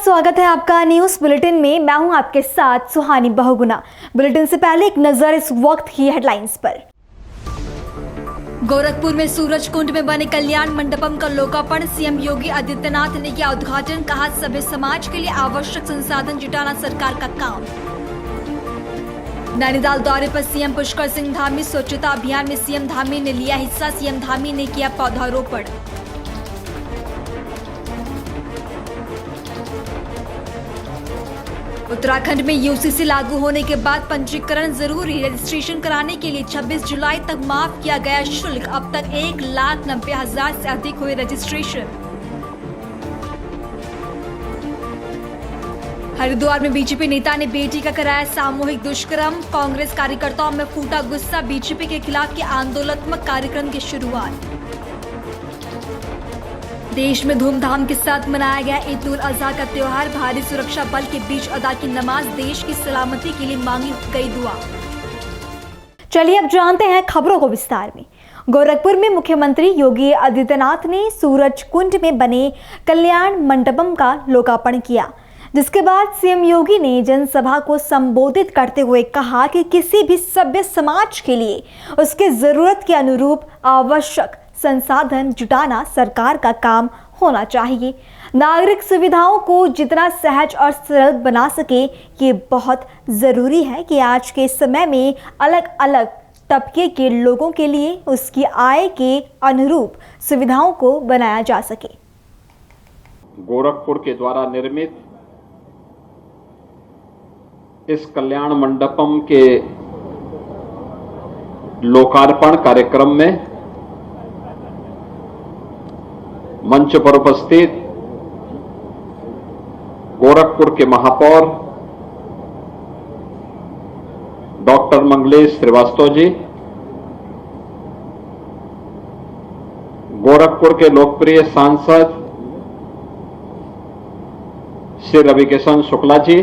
स्वागत है आपका न्यूज बुलेटिन में। मैं हूं आपके साथ सुहानी बहुगुना। बुलेटिन से पहले एक नजर इस वक्त की हेडलाइंस पर। गोरखपुर में सूरज कुंड में बने कल्याण मंडपम का लोकार्पण, सीएम योगी आदित्यनाथ ने किया उद्घाटन। कहा सभ्य समाज के लिए आवश्यक संसाधन जुटाना सरकार का काम। नैनीताल दौरे पर सीएम पुष्कर सिंह धामी, स्वच्छता अभियान में सीएम धामी ने लिया हिस्सा। सीएम धामी ने किया पौधारोपण। उत्तराखंड में यूसीसी लागू होने के बाद पंजीकरण जरूरी, रजिस्ट्रेशन कराने के लिए 26 जुलाई तक माफ किया गया शुल्क। अब तक 1,90,000 से अधिक हुए रजिस्ट्रेशन। हरिद्वार में बीजेपी नेता ने बेटी का कराया सामूहिक दुष्कर्म। कांग्रेस कार्यकर्ताओं में फूटा गुस्सा, बीजेपी के खिलाफ किया आंदोलनात्मक कार्यक्रम की शुरुआत। देश में धूमधाम के साथ मनाया गया ईद उल अजहा का त्योहार। भारी सुरक्षा बल के बीच अदा की नमाज, देश की सलामती के लिए मांगी गई दुआ। चलिए अब जानते हैं खबरों को विस्तार में। गोरखपुर में मुख्यमंत्री योगी आदित्यनाथ ने सूरज कुंड में बने कल्याण मंडपम का लोकार्पण किया, जिसके बाद सीएम योगी ने जनसभा को संबोधित करते हुए कहा कि किसी भी सभ्य समाज के लिए उसके जरूरत के अनुरूप आवश्यक संसाधन जुटाना सरकार का काम होना चाहिए। नागरिक सुविधाओं को जितना सहज और सरल बना सके, ये बहुत ज़रूरी है कि आज के समय में अलग अलग तबके के लोगों के लिए उसकी आय के अनुरूप सुविधाओं को बनाया जा सके। गोरखपुर के द्वारा निर्मित इस कल्याण मंडपम के लोकार्पण कार्यक्रम में मंच पर उपस्थित गोरखपुर के महापौर डॉक्टर मंगलेश श्रीवास्तव जी, गोरखपुर के लोकप्रिय सांसद श्री रविकिशन शुक्ला जी,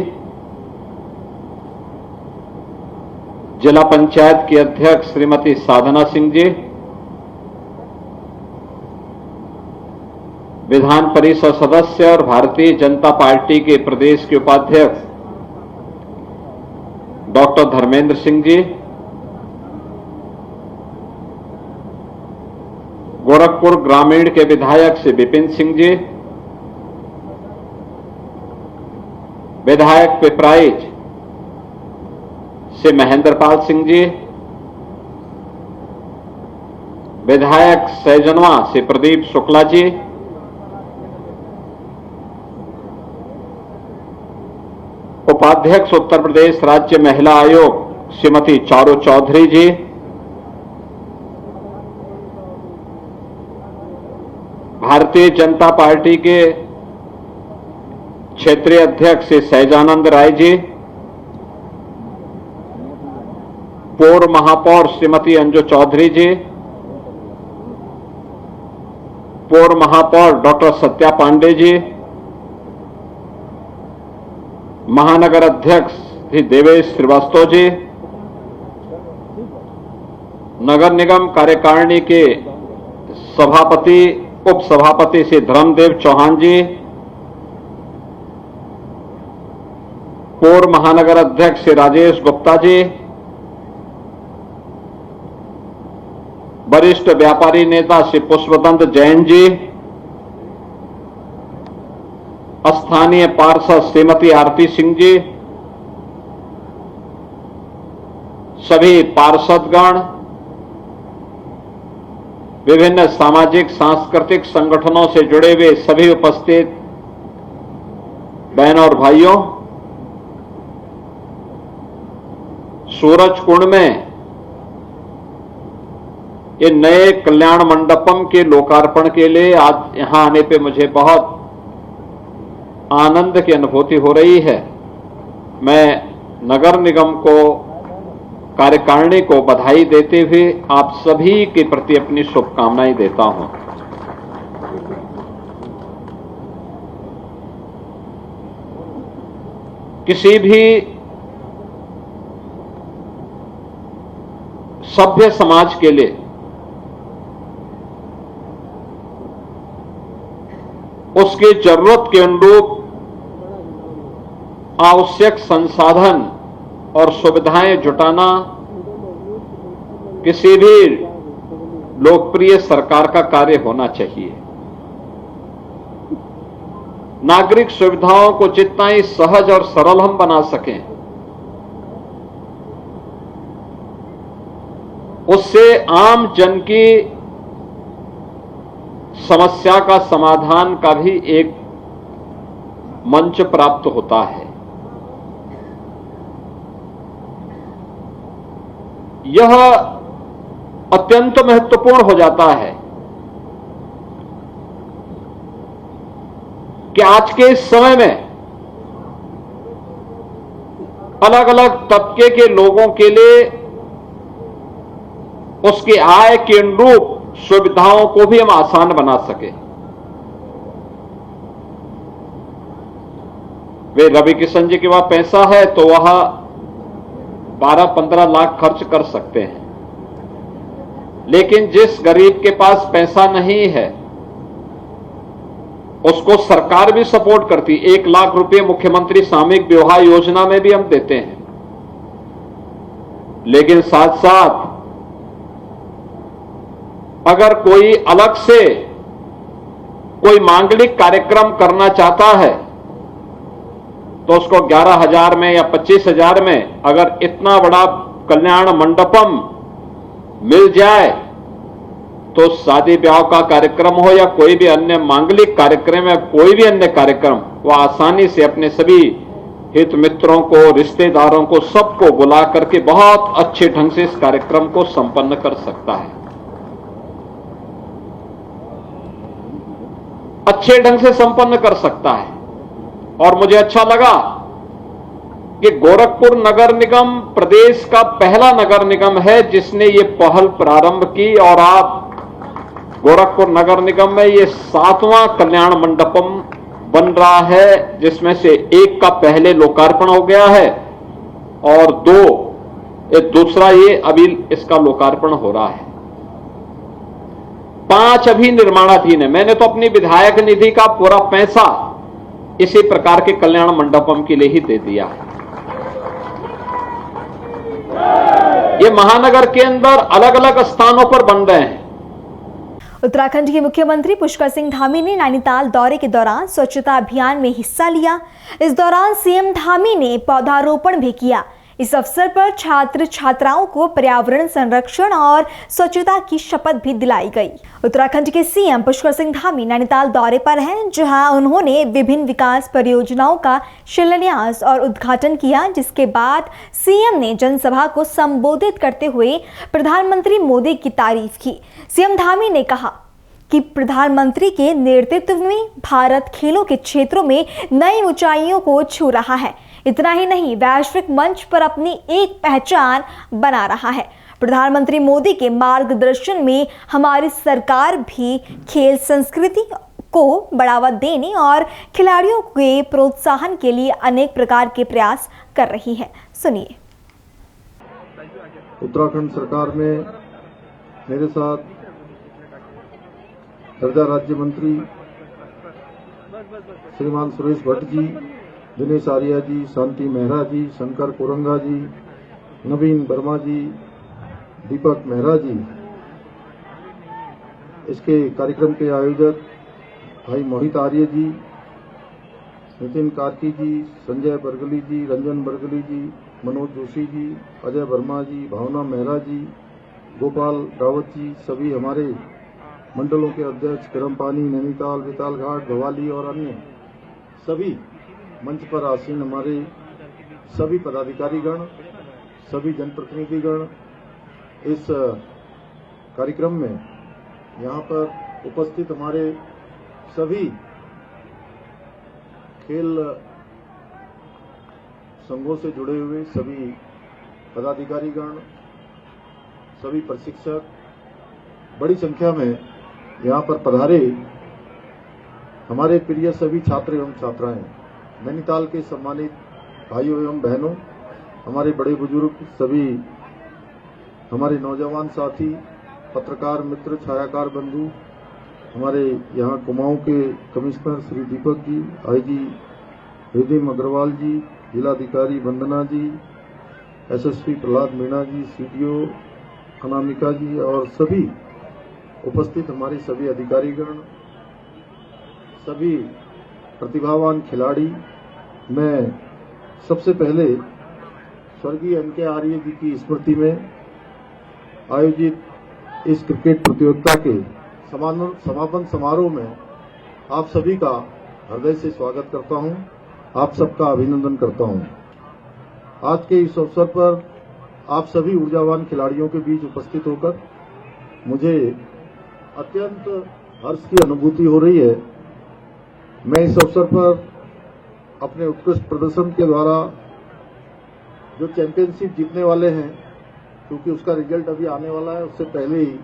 जिला पंचायत की अध्यक्ष श्रीमती साधना सिंह जी, विधान परिषद सदस्य और भारतीय जनता पार्टी के प्रदेश के उपाध्यक्ष डॉक्टर धर्मेंद्र सिंह जी, गोरखपुर ग्रामीण के विधायक श्री विपिन सिंह जी, विधायक पिपराइच श्री महेंद्रपाल सिंह जी, विधायक सैजनवा श्री प्रदीप शुक्ला जी, उपाध्यक्ष उत्तर प्रदेश राज्य महिला आयोग श्रीमती चारू चौधरी जी, भारतीय जनता पार्टी के क्षेत्रीय अध्यक्ष श्री सहजानंद राय जी, पूर्व महापौर श्रीमती अंजू चौधरी जी, पूर्व महापौर डॉक्टर सत्या पांडे जी, महानगर अध्यक्ष श्री देवेश श्रीवास्तव जी, नगर निगम कार्यकारिणी के सभापति उप सभापति श्री धर्मदेव चौहान जी, पूर्व महानगर अध्यक्ष श्री राजेश गुप्ता जी, वरिष्ठ व्यापारी नेता श्री पुष्पदंत जैन जी, स्थानीय पार्षद श्रीमती आरती सिंह जी, सभी पार्षदगण, विभिन्न सामाजिक सांस्कृतिक संगठनों से जुड़े हुए सभी उपस्थित बहनों और भाइयों, सूरज कुंड में ये नए कल्याण मंडपम के लोकार्पण के लिए आज यहां आने पे मुझे बहुत आनंद की अनुभूति हो रही है। मैं नगर निगम को, कार्यकारिणी को बधाई देते हुए आप सभी के प्रति अपनी शुभकामनाएं देता हूं। किसी भी सभ्य समाज के लिए उसकी जरूरत के अनुरूप आवश्यक संसाधन और सुविधाएं जुटाना किसी भी लोकप्रिय सरकार का कार्य होना चाहिए। नागरिक सुविधाओं को जितना ही सहज और सरल हम बना सकें, उससे आम जन की समस्या का समाधान का भी एक मंच प्राप्त होता है। यह अत्यंत महत्वपूर्ण हो जाता है कि आज के इस समय में अलग अलग तबके के लोगों के लिए उसकी आय के अनुरूप सुविधाओं को भी हम आसान बना सके। वे रवि किशन जी के पास पैसा है तो वह 12-15 लाख खर्च कर सकते हैं, लेकिन जिस गरीब के पास पैसा नहीं है उसको सरकार भी सपोर्ट करती। 1 लाख रुपए मुख्यमंत्री सामूहिक विवाह योजना में भी हम देते हैं, लेकिन साथ साथ अगर कोई अलग से कोई मांगलिक कार्यक्रम करना चाहता है तो उसको 11,000 में या 25,000 में अगर इतना बड़ा कल्याण मंडपम मिल जाए तो शादी ब्याह का कार्यक्रम हो या कोई भी अन्य मांगलिक कार्यक्रम या कोई भी अन्य कार्यक्रम, वह आसानी से अपने सभी हित मित्रों को, रिश्तेदारों को, सबको बुला करके बहुत अच्छे ढंग से इस कार्यक्रम को संपन्न कर सकता है। अच्छे ढंग से संपन्न कर सकता है। और मुझे अच्छा लगा कि गोरखपुर नगर निगम प्रदेश का पहला नगर निगम है जिसने ये पहल प्रारंभ की, और आप गोरखपुर नगर निगम में ये 7वां कल्याण मंडपम बन रहा है, जिसमें से एक का पहले लोकार्पण हो गया है और दूसरा ये अभी इसका लोकार्पण हो रहा है। 5 अभी निर्माणाधीन है। मैंने तो अपनी विधायक निधि का पूरा पैसा इसी प्रकार के कल्याण मंडपम के लिए ही दे दिया है। ये महानगर के अंदर अलग अलग स्थानों पर बन रहे हैं। उत्तराखंड के मुख्यमंत्री पुष्कर सिंह धामी ने नैनीताल दौरे के दौरान स्वच्छता अभियान में हिस्सा लिया। इस दौरान सीएम धामी ने पौधारोपण भी किया। इस अवसर पर छात्र छात्राओं को पर्यावरण संरक्षण और स्वच्छता की शपथ भी दिलाई गई। उत्तराखंड के सीएम पुष्कर सिंह धामी नैनीताल दौरे पर हैं, जहां उन्होंने विभिन्न विकास परियोजनाओं का शिलान्यास और उद्घाटन किया, जिसके बाद सीएम ने जनसभा को संबोधित करते हुए प्रधानमंत्री मोदी की तारीफ की। सीएम धामी ने कहा कि प्रधानमंत्री के नेतृत्व में भारत खेलों के क्षेत्रों में नई ऊंचाइयों को छू रहा है। इतना ही नहीं, वैश्विक मंच पर अपनी एक पहचान बना रहा है। प्रधानमंत्री मोदी के मार्गदर्शन में हमारी सरकार भी खेल संस्कृति को बढ़ावा देने और खिलाड़ियों के प्रोत्साहन के लिए अनेक प्रकार के प्रयास कर रही है। सुनिए। उत्तराखंड सरकार में मेरे साथ दर्जा राज्य मंत्री श्रीमान सुरेश भट्ट जी, दिनेश आर्या जी, शांति मेहरा जी, शंकर कोरंगा जी, नवीन वर्मा जी, दीपक मेहरा जी, इसके कार्यक्रम के आयोजक भाई मोहित आर्य जी, नितिन कार्की जी, संजय बरगली जी, रंजन बरगली जी, मनोज जोशी जी, अजय वर्मा जी, भावना मेहरा जी, गोपाल रावत जी, सभी हमारे मंडलों के अध्यक्ष क्रमपानी, नैनीताल, वितालघाट, भवाली और अन्य सभी मंच पर आसीन हमारे सभी पदाधिकारीगण, सभी जनप्रतिनिधिगण इस कार्यक्रम में यहाँ पर उपस्थित हमारे सभी खेल संघों से जुड़े हुए सभी पदाधिकारीगण, सभी प्रशिक्षक, बड़ी संख्या में यहाँ पर पधारे हमारे प्रिय सभी छात्र एवं छात्राएं, नैनीताल के सम्मानित भाइयों एवं बहनों, हमारे बड़े बुजुर्ग, सभी हमारे नौजवान साथी, पत्रकार मित्र, छायाकार बंधु, हमारे यहाँ कुमाऊं के commissioner Shri Deepak ji, IG rhythm Agarwal जी, जिलाधिकारी वंदना जी, एसएसपी प्रहलाद मीणा जी, सीडीओ अनामिका जी और सभी उपस्थित हमारे सभी अधिकारीगण, सभी प्रतिभावान खिलाड़ी, मैं सबसे पहले स्वर्गीय एन के आर्य जी की स्मृति में आयोजित इस क्रिकेट प्रतियोगिता के समापन समारोह में आप सभी का हृदय से स्वागत करता हूं, आप सबका अभिनंदन करता हूं। आज के इस अवसर पर आप सभी ऊर्जावान खिलाड़ियों के बीच उपस्थित होकर मुझे अत्यंत हर्ष की अनुभूति हो रही है। मैं इस अवसर पर अपने उत्कृष्ट प्रदर्शन के द्वारा जो चैंपियनशिप जीतने वाले हैं, क्योंकि उसका रिजल्ट अभी आने वाला है, उससे पहले ही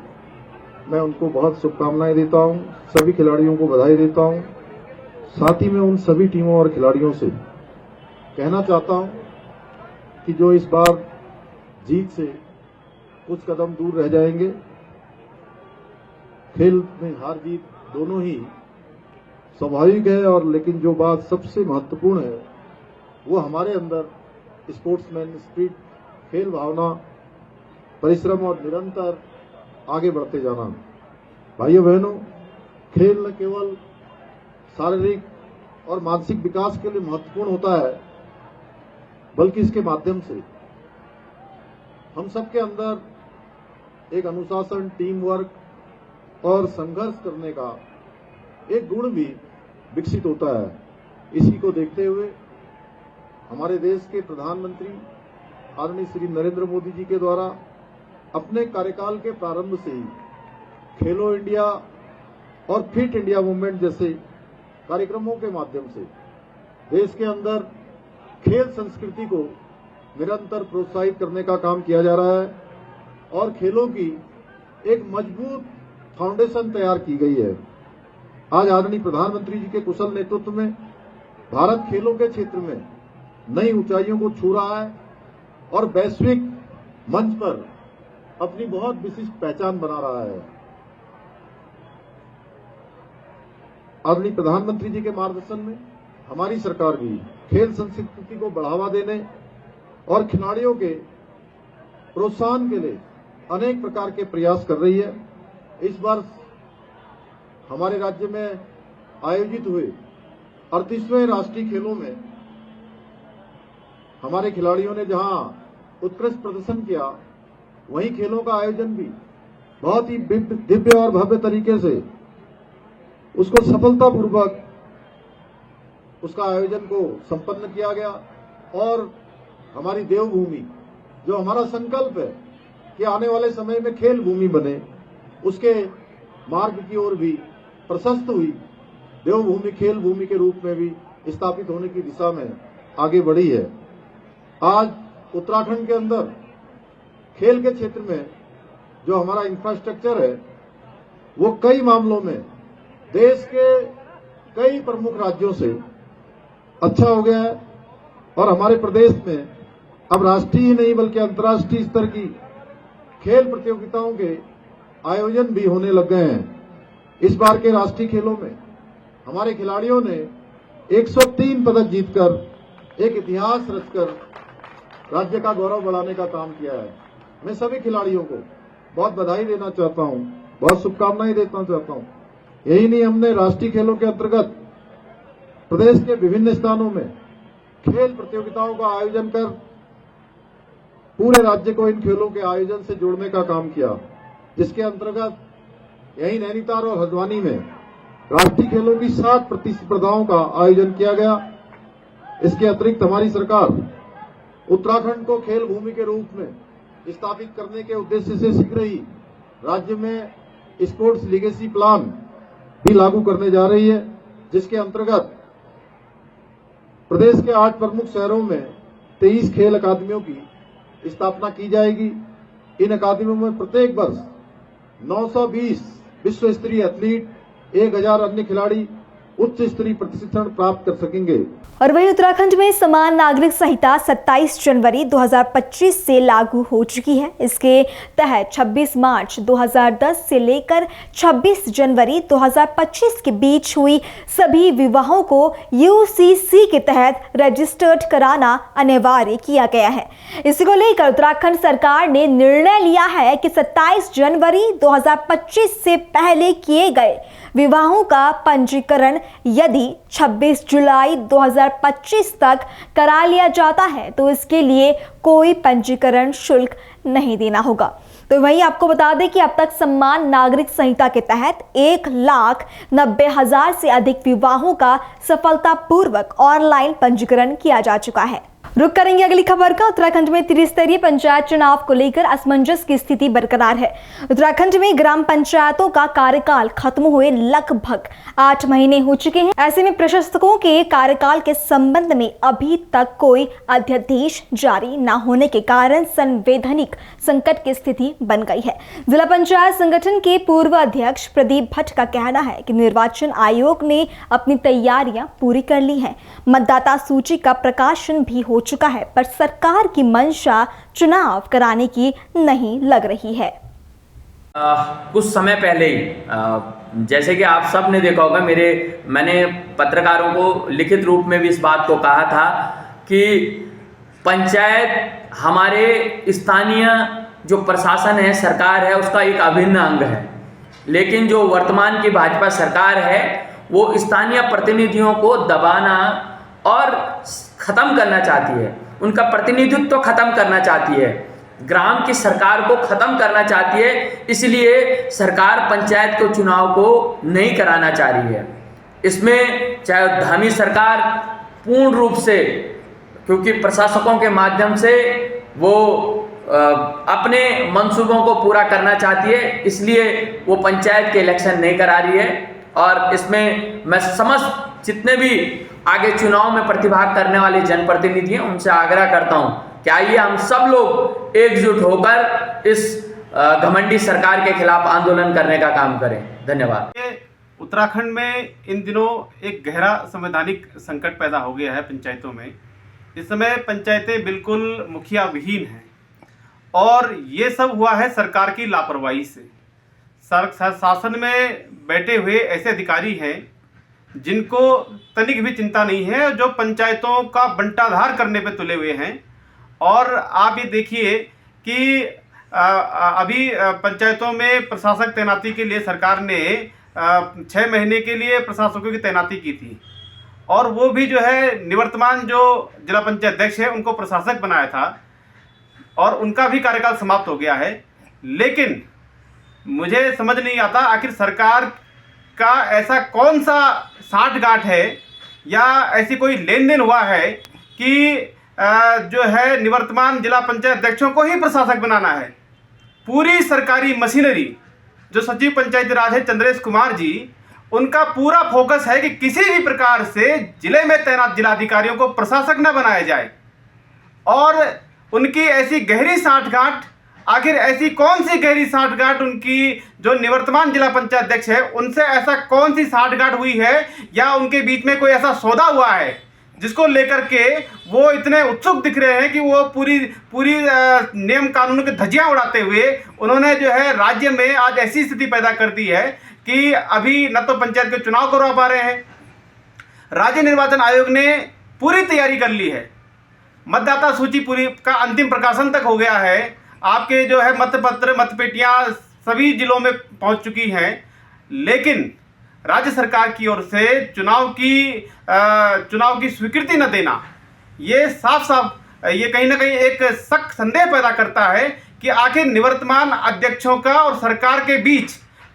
मैं उनको बहुत शुभकामनाएं देता हूं, सभी खिलाड़ियों को बधाई देता हूं। साथ ही मैं उन सभी टीमों और खिलाड़ियों से कहना चाहता हूं कि जो इस बार जीत से कुछ कदम दूर रह जाएंगे, खेल में हार जीत दोनों ही स्वाभाविक है, और लेकिन जो बात सबसे महत्वपूर्ण है वो हमारे अंदर स्पोर्ट्समैन स्पिरिट, खेल भावना, परिश्रम और निरंतर आगे बढ़ते जाना। भाइयों बहनों, खेल न केवल शारीरिक और मानसिक विकास के लिए महत्वपूर्ण होता है, बल्कि इसके माध्यम से हम सबके अंदर एक अनुशासन, टीम वर्क और संघर्ष करने का एक गुण भी विकसित होता है। इसी को देखते हुए हमारे देश के प्रधानमंत्री आदरणीय श्री नरेंद्र मोदी जी के द्वारा अपने कार्यकाल के प्रारंभ से ही खेलो इंडिया और फिट इंडिया मूवमेंट जैसे कार्यक्रमों के माध्यम से देश के अंदर खेल संस्कृति को निरंतर प्रोत्साहित करने का काम किया जा रहा है और खेलों की एक मजबूत फाउंडेशन तैयार की गई है। आज आदरणीय प्रधानमंत्री जी के कुशल नेतृत्व में भारत खेलों के क्षेत्र में नई ऊंचाइयों को छू रहा है और वैश्विक मंच पर अपनी बहुत विशिष्ट पहचान बना रहा है। आदरणीय प्रधानमंत्री जी के मार्गदर्शन में हमारी सरकार भी खेल संस्कृति को बढ़ावा देने और खिलाड़ियों के प्रोत्साहन के लिए अनेक प्रकार के प्रयास कर रही है। इस वर्ष हमारे राज्य में आयोजित हुए 38वें राष्ट्रीय खेलों में हमारे खिलाड़ियों ने जहां उत्कृष्ट प्रदर्शन किया, वहीं खेलों का आयोजन भी बहुत ही दिव्य और भव्य तरीके से उसको सफलतापूर्वक उसका आयोजन को संपन्न किया गया। और हमारी देवभूमि, जो हमारा संकल्प है कि आने वाले समय में खेल भूमि बने, उसके मार्ग की ओर भी प्रशस्त हुई। देवभूमि खेल भूमि के रूप में भी स्थापित होने की दिशा में आगे बढ़ी है। आज उत्तराखंड के अंदर खेल के क्षेत्र में जो हमारा इंफ्रास्ट्रक्चर है, वो कई मामलों में देश के कई प्रमुख राज्यों से अच्छा हो गया है और हमारे प्रदेश में अब राष्ट्रीय ही नहीं बल्कि अंतर्राष्ट्रीय स्तर की खेल प्रतियोगिताओं के आयोजन भी होने लग गए हैं। इस बार के राष्ट्रीय खेलों में हमारे खिलाड़ियों ने 103 पदक जीतकर एक इतिहास रचकर राज्य का गौरव बढ़ाने का काम किया है। मैं सभी खिलाड़ियों को बहुत बधाई देना चाहता हूं, बहुत शुभकामनाएं देना चाहता हूं। यही नहीं, हमने राष्ट्रीय खेलों के अंतर्गत प्रदेश के विभिन्न स्थानों में खेल प्रतियोगिताओं का आयोजन कर पूरे राज्य को इन खेलों के आयोजन से जोड़ने का काम किया, जिसके अंतर्गत यही नैनीताल और हल्द्वानी में राष्ट्रीय खेलों की 60 प्रतिस्पर्धाओं का आयोजन किया गया। इसके अतिरिक्त हमारी सरकार उत्तराखंड को खेल भूमि के रूप में स्थापित करने के उद्देश्य से शीघ्र ही राज्य में स्पोर्ट्स लीगेसी प्लान भी लागू करने जा रही है, जिसके अंतर्गत प्रदेश के 8 प्रमुख शहरों में 23 खेल अकादमियों की स्थापना की जाएगी। इन अकादमियों में प्रत्येक वर्ष 920 विश्व स्तरीय एथलीट, 1000 अन्य खिलाड़ी उच्च स्तरीय प्रशिक्षण प्राप्त कर सकेंगे। और वहीं उत्तराखंड में समान नागरिक संहिता 27 जनवरी 2025 से लागू हो चुकी है। इसके तहत 26 मार्च 2010 से लेकर 26 जनवरी 2025 के बीच हुई सभी विवाहों को यूसीसी के तहत रजिस्टर्ड कराना अनिवार्य किया गया है। इसी को लेकर उत्तराखंड सरकार ने निर्णय लिया है कि 27 जनवरी 2025 से पहले किए गए विवाहों का पंजीकरण यदि 26 जुलाई 2025 तक करा लिया जाता है तो इसके लिए कोई पंजीकरण शुल्क नहीं देना होगा। तो वहीं आपको बता दें कि अब तक समान नागरिक संहिता के तहत 1,90,000 से अधिक विवाहों का सफलतापूर्वक ऑनलाइन पंजीकरण किया जा चुका है। रुक करेंगे अगली खबर का। उत्तराखंड में त्रिस्तरीय पंचायत चुनाव को लेकर असमंजस की स्थिति बरकरार है। उत्तराखंड में ग्राम पंचायतों का कार्यकाल खत्म हुए लगभग 8 महीने हो चुके हैं। ऐसे में प्रशासकों के कार्यकाल के संबंध में अभी तक कोई अध्यादेश जारी न होने के कारण संवैधानिक संकट की स्थिति बन गई है। जिला पंचायत संगठन के पूर्व अध्यक्ष प्रदीप भट्ट का कहना है कि निर्वाचन आयोग ने अपनी तैयारियां पूरी कर ली है। मतदाता सूची का प्रकाशन भी हो चुका है, पर सरकार की मंशा चुनाव कराने की नहीं लग रही है। कुछ समय पहले ही जैसे कि आप सब ने देखा होगा, मैंने पत्रकारों को लिखित रूप में भी इस बात को कहा था कि पंचायत हमारे स्थानीय जो प्रशासन है, सरकार है, उसका एक अभिन्न अंग है। लेकिन जो वर्तमान की भाजपा सरकार है वो स्थानीय प्रतिनिधियों को दबाना और खत्म करना चाहती है, उनका प्रतिनिधित्व तो खत्म करना चाहती है, ग्राम की सरकार को खत्म करना चाहती है। इसलिए सरकार पंचायत के चुनाव को नहीं कराना चाह रही है। इसमें चाहे धामी सरकार पूर्ण रूप से, क्योंकि प्रशासकों के माध्यम से वो अपने मंसूबों को पूरा करना चाहती है, इसलिए वो पंचायत के इलेक्शन नहीं करा रही है। और इसमें मैं समस्त जितने भी आगे चुनाव में प्रतिभाग करने वाले जनप्रतिनिधि हैं उनसे आग्रह करता हूं कि आइए हम सब लोग एकजुट होकर इस घमंडी सरकार के खिलाफ आंदोलन करने का काम करें। धन्यवाद। उत्तराखंड में इन दिनों एक गहरा संवैधानिक संकट पैदा हो गया है पंचायतों में। इस समय पंचायतें बिल्कुल मुखिया विहीन हैं और ये सब हुआ है सरकार की लापरवाही से। शासन में बैठे हुए ऐसे अधिकारी हैं जिनको तनिक भी चिंता नहीं है, जो पंचायतों का बंटाधार करने पे तुले हुए हैं। और आप ये देखिए कि अभी पंचायतों में प्रशासक तैनाती के लिए सरकार ने 6 महीने के लिए प्रशासकों की तैनाती की थी और वो भी जो है निवर्तमान जो जिला पंचायत अध्यक्ष है उनको प्रशासक बनाया था और उनका भी कार्यकाल समाप्त हो गया है। लेकिन मुझे समझ नहीं आता आखिर सरकार का ऐसा कौन सा साठगांठ है या ऐसी कोई लेन देन हुआ है कि जो है निवर्तमान जिला पंचायत अध्यक्षों को ही प्रशासक बनाना है। पूरी सरकारी मशीनरी जो सचिव पंचायती राज है चंद्रेश कुमार जी, उनका पूरा फोकस है कि किसी भी प्रकार से जिले में तैनात जिलाधिकारियों को प्रशासक न बनाया जाए। और उनकी ऐसी गहरी साठगांठ, आखिर ऐसी कौन सी गहरी साठगांठ उनकी जो निवर्तमान जिला पंचायत अध्यक्ष है उनसे ऐसा कौन सी साठगांठ हुई है या उनके बीच में कोई ऐसा सौदा हुआ है जिसको लेकर के वो इतने उत्सुक दिख रहे हैं कि वो पूरी नियम कानून की धज्जियां उड़ाते हुए उन्होंने जो है राज्य में आज ऐसी स्थिति पैदा कर दी है कि अभी न तो पंचायत के चुनाव करवा पा रहे हैं। राज्य निर्वाचन आयोग ने पूरी तैयारी कर ली है, मतदाता सूची पूरी का अंतिम प्रकाशन तक हो गया है, आपके जो है मतपत्र मतपेटियां सभी जिलों में पहुंच चुकी हैं। लेकिन राज्य सरकार की ओर से चुनाव की स्वीकृति न देना, ये साफ साफ ये कहीं ना कहीं एक सख्त संदेह पैदा करता है कि आखिर निवर्तमान अध्यक्षों का और सरकार के बीच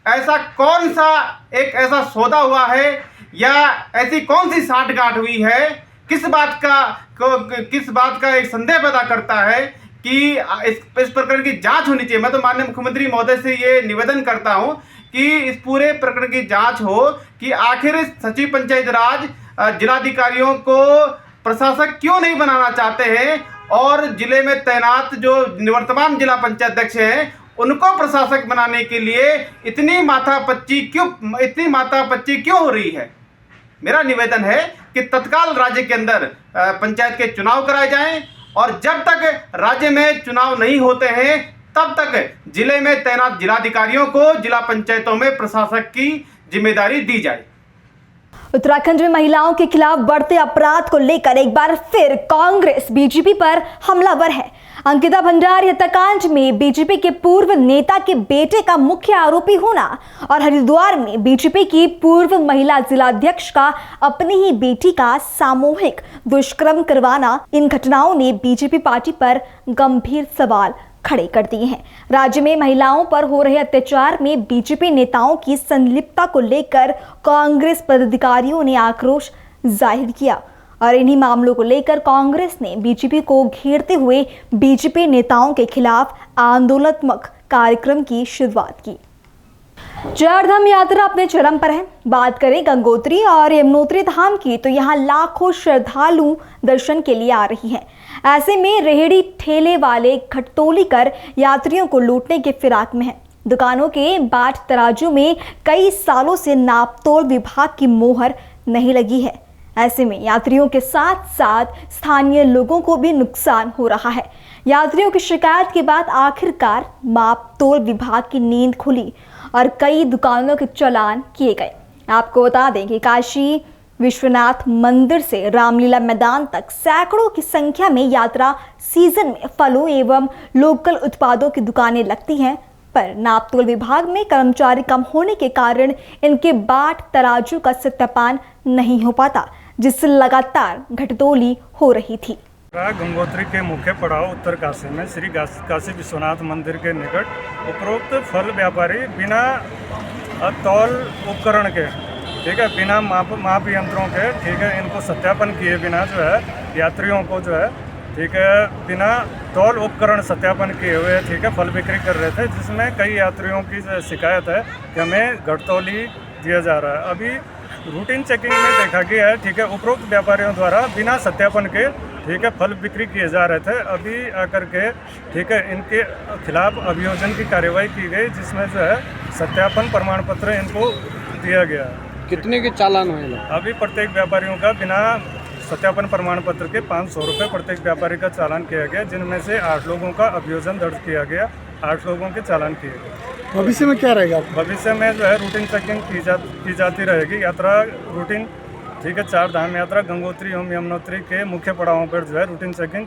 ऐसा कौन सा एक ऐसा सौदा हुआ है या ऐसी कौन सी साठगांठ हुई है, किस बात का एक संदेह पैदा करता है कि इस प्रकरण की जांच होनी चाहिए। मैं तो माननीय मुख्यमंत्री महोदय से ये निवेदन करता हूं कि इस पूरे प्रकरण की जांच हो कि आखिर सचिव पंचायत राज जिलाधिकारियों को प्रशासक क्यों नहीं बनाना चाहते हैं और जिले में तैनात जो निवर्तमान जिला पंचायत अध्यक्ष हैं उनको प्रशासक बनाने के लिए इतनी माथापच्ची क्यों हो रही है। मेरा निवेदन है कि तत्काल राज्य के अंदर पंचायत के चुनाव कराए जाएं और जब तक राज्य में चुनाव नहीं होते हैं तब तक जिले में तैनात जिलाधिकारियों को जिला पंचायतों में प्रशासक की जिम्मेदारी दी जाए। उत्तराखंड में महिलाओं के खिलाफ बढ़ते अपराध को लेकर एक बार फिर कांग्रेस बीजेपी पर हमलावर है। अंकिता भंडारी हत्याकांड में बीजेपी के पूर्व नेता के बेटे का मुख्य आरोपी होना और हरिद्वार में बीजेपी की पूर्व महिला जिलाध्यक्ष का अपनी ही बेटी का सामूहिक दुष्कर्म करवाना, इन घटनाओं ने बीजेपी पार्टी पर गंभीर सवाल खड़े कर दिए हैं। राज्य में महिलाओं पर हो रहे अत्याचार में बीजेपी नेताओं की संलिप्तता को लेकर कांग्रेस पदाधिकारियों ने आक्रोश जाहिर किया और इन्हीं मामलों को लेकर कांग्रेस ने बीजेपी को घेरते हुए बीजेपी नेताओं के खिलाफ आंदोलनात्मक कार्यक्रम की शुरुआत की। चारधाम यात्रा अपने चरम पर है। बात करें गंगोत्री और यमुनोत्री धाम की तो यहाँ लाखों श्रद्धालु दर्शन के लिए आ रही हैं। ऐसे में रेहड़ी ठेले वाले घटतोली कर यात्रियों को लूटने के फिराक में हैं। दुकानों के बाट तराजू में कई सालों से नापतोल विभाग की मोहर नहीं लगी है। ऐसे में यात्रियों के साथ साथ स्थानीय लोगों को भी नुकसान हो रहा है। यात्रियों की शिकायत के बाद आखिरकार मापतोल विभाग की नींद खुली और कई दुकानों के चालान किए गए। आपको बता दें कि काशी विश्वनाथ मंदिर से रामलीला मैदान तक सैकड़ों की संख्या में यात्रा सीजन में फलों एवं लोकल उत्पादों की दुकानें लगती हैं, पर नापतोल विभाग में कर्मचारी कम होने के कारण इनके बाट तराजू का सत्यापन नहीं हो पाता, जिससे लगातार घटतोली हो रही थी। गंगोत्री के मुख्य पड़ाव उत्तरकाशी में श्री काशी विश्वनाथ मंदिर के निकट उपरोक्त फल व्यापारी बिना तौल उपकरण के, ठीक है, बिना माप यंत्रों के, ठीक है, इनको सत्यापन किए बिना जो है यात्रियों को जो है, ठीक है, बिना तौल उपकरण सत्यापन किए हुए, ठीक है, फल बिक्री कर रहे थे, जिसमें कई यात्रियों की शिकायत है कि हमें घटतौली दिया जा रहा है। अभी रूटीन चेकिंग में देखा गया है, ठीक है, उपरोक्त व्यापारियों द्वारा बिना सत्यापन के, ठीक है, फल बिक्री किए जा रहे थे। अभी आकर के, ठीक है, इनके खिलाफ अभियोजन की कार्रवाई की गई, जिसमें जो है सत्यापन प्रमाण पत्र इनको दिया गया। कितने के चालान हुए? अभी प्रत्येक व्यापारियों का बिना सत्यापन प्रमाण पत्र के 500 रुपये प्रत्येक व्यापारी का चालान किया गया, जिनमें से 8 लोगों का अभियोजन दर्ज किया गया, 8 लोगों के चालान किए गए। भविष्य में क्या रहेगा? भविष्य में जो है रूटीन चेकिंग की जाती रहेगी। यात्रा रूटीन, ठीक है, चार धाम यात्रा गंगोत्री एवं यमुनोत्री के मुख्य पड़ावों पर जो है रूटीन चेकिंग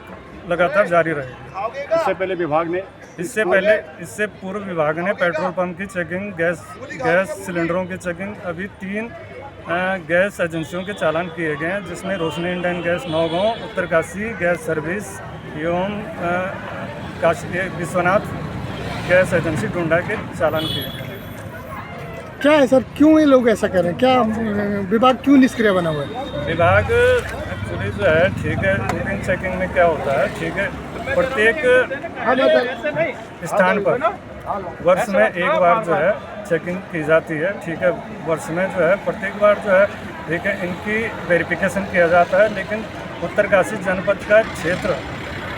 लगातार जारी रहेगी। इससे पूर्व विभाग ने पेट्रोल पंप की चेकिंग, गैस सिलेंडरों की चेकिंग, अभी 3 गैस एजेंसियों के चालान किए गए हैं, जिसमें Roshni Indian gas Naugaon, Uttarkashi gas service एवं काशी विश्वनाथ गैस एजेंसी डुंडा के चालान किए गए। क्या है सर, क्यों ये लोग ऐसा कर रहे हैं? क्या विभाग क्यों निष्क्रिय बना हुआ है? विभाग एक्चुअली जो है, ठीक है, रूटीन चेकिंग में क्या होता है, ठीक है, प्रत्येक स्थान पर वर्ष में एक बार जो है चेकिंग की जाती है, ठीक है, वर्ष में जो है प्रत्येक बार जो है, ठीक है, इनकी वेरिफिकेशन किया जाता है। लेकिन उत्तरकाशी जनपद का क्षेत्र,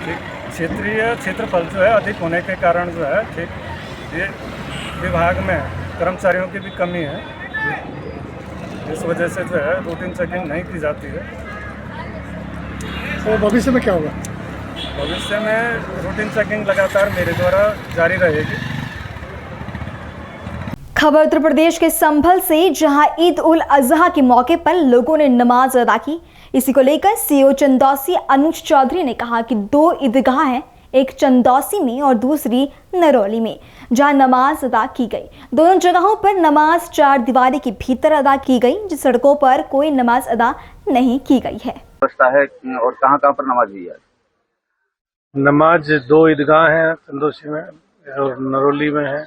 ठीक, क्षेत्रीय क्षेत्रफल जो है अधिक होने के कारण जो है, ठीक, ये विभाग में कर्मचारियों की भी कमी है, इस वजह से जो है रूटीन चेकिंग नहीं की जाती है। तो भविष्य में क्या होगा? भविष्य में रूटीन चेकिंग लगातार मेरे द्वारा जारी रहेगी। खबर उत्तर प्रदेश के संभल से, जहां ईद उल अजहा के मौके पर लोगों ने नमाज अदा की। इसी को लेकर सीओ चंदौसी अनुज चौधरी ने कहा कि 2 ईदगाह हैं, एक चंदौसी में और दूसरी नरौली में, जहां नमाज अदा की गई। दोनों जगहों पर नमाज 4 दीवारी के भीतर अदा की गई, जिस सड़कों पर कोई नमाज अदा नहीं की गई है। है और कहाँ पर नमाज हुई है? नमाज 2 ईदगाह हैं, चंदौसी में और नरौली में है,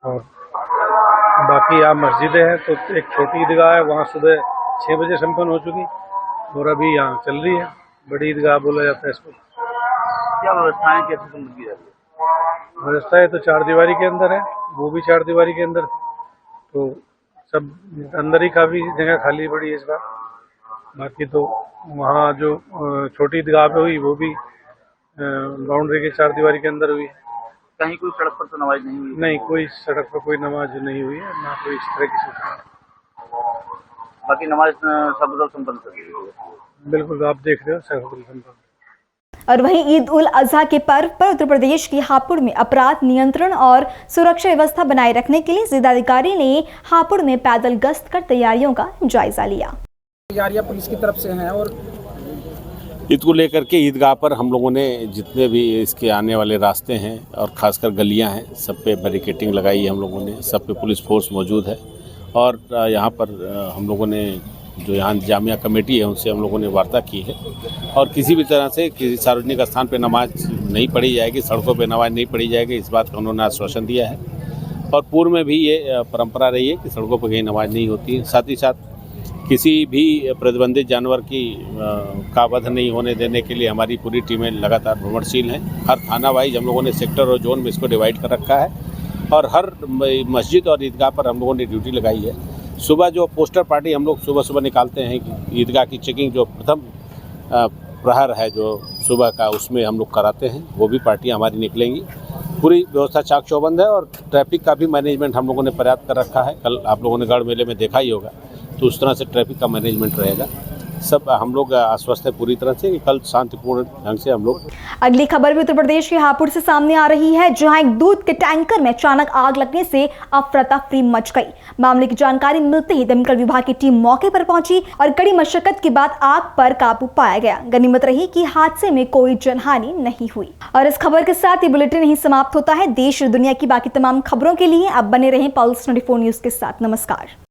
और बाकी यहाँ मस्जिदें हैं। तो एक छोटी ईदगाह है, वहाँ सुबह 6 बजे संपन्न हो चुकी, और अभी यहाँ चल रही है। बड़ी ईदगाह बोला जाता है इसको। क्या व्यवस्थाएं कैसे संपन्न की जाती है? व्यवस्थाएं तो 4 दीवारी के अंदर है, वो भी 4 दीवारी के अंदर, तो सब अंदर ही काफ़ी जगह खाली पड़ी है इस बार। बाकी तो वहाँ जो छोटी ईदगाह पे हुई, वो भी बाउंड्री के 4 दीवारी के अंदर हुई है। कहीं कोई सड़क पर तो नमाज नहीं हुई? नहीं, कोई सड़क पर कोई नमाज नहीं हुई है, ना कोई इस तरह की सूचना। बाकी नमाज सफल संपन्न कर दी गई। बिल्कुल आप देख रहे हो सफल संपन्न। और वहीं ईद उल अजहा के पर्व पर उत्तर प्रदेश के हापुड़ में अपराध नियंत्रण और सुरक्षा व्यवस्था बनाए रखने के लिए जिलाधिकारी ने हापुड़ में पैदल गश्त कर तैयारियों का जायजा लिया। तैयारियां पुलिस की तरफ से हैं और ईद को लेकर के ईदगाह पर हम लोगों ने जितने भी इसके आने वाले रास्ते हैं और ख़ासकर गलियां हैं सब पे बैरिकेटिंग लगाई है हम लोगों ने, सब पे पुलिस फोर्स मौजूद है। और यहाँ पर हम लोगों ने जो यहाँ जामिया कमेटी है उनसे हम लोगों ने वार्ता की है और किसी भी तरह से किसी सार्वजनिक स्थान पे नमाज नहीं पढ़ी जाएगी, सड़कों पे नमाज नहीं पढ़ी जाएगी, इस बात का उन्होंने आश्वासन दिया है। और पूर्व में भी ये परंपरा रही है कि सड़कों पर कहीं नमाज नहीं होती है। साथ ही साथ किसी भी प्रतिबंधित जानवर की का वध नहीं होने देने के लिए हमारी पूरी टीमें लगातार भ्रमणशील हैं। हर थाना वाइज हम लोगों ने सेक्टर और जोन में इसको डिवाइड कर रखा है और हर मस्जिद और ईदगाह पर हम लोगों ने ड्यूटी लगाई है। सुबह जो पोस्टर पार्टी हम लोग सुबह सुबह निकालते हैं कि ईदगाह की चेकिंग जो प्रथम प्रहर है जो सुबह का उसमें हम लोग कराते हैं, वो भी पार्टियां हमारी निकलेंगी। पूरी व्यवस्था चाक चौबंद है और ट्रैफिक का भी मैनेजमेंट हम लोगों ने पर्याप्त कर रखा है। कल आप लोगों ने गढ़ मेले में देखा ही होगा, तो उस तरह से ट्रैफिक का मैनेजमेंट रहेगा। सब हम लोग आश्वस्त है पूरी तरह से कि कल शांतिपूर्ण ढंग से हम लोग। अगली खबर भी उत्तर प्रदेश के हापुड़ से सामने आ रही है, जहां एक दूध के टैंकर में अचानक आग लगने से अफरा तफरी मच गई। मामले की जानकारी मिलते ही दमकल विभाग की टीम मौके पर पहुंची और कड़ी मशक्कत के बाद आग पर काबू पाया गया। गनीमत रही कि हादसे में कोई जनहानि नहीं हुई। और इस खबर के साथ ये बुलेटिन नहीं समाप्त होता है। देश और दुनिया की बाकी तमाम खबरों के लिए आप बने रहें पल्स 24 न्यूज के साथ। नमस्कार।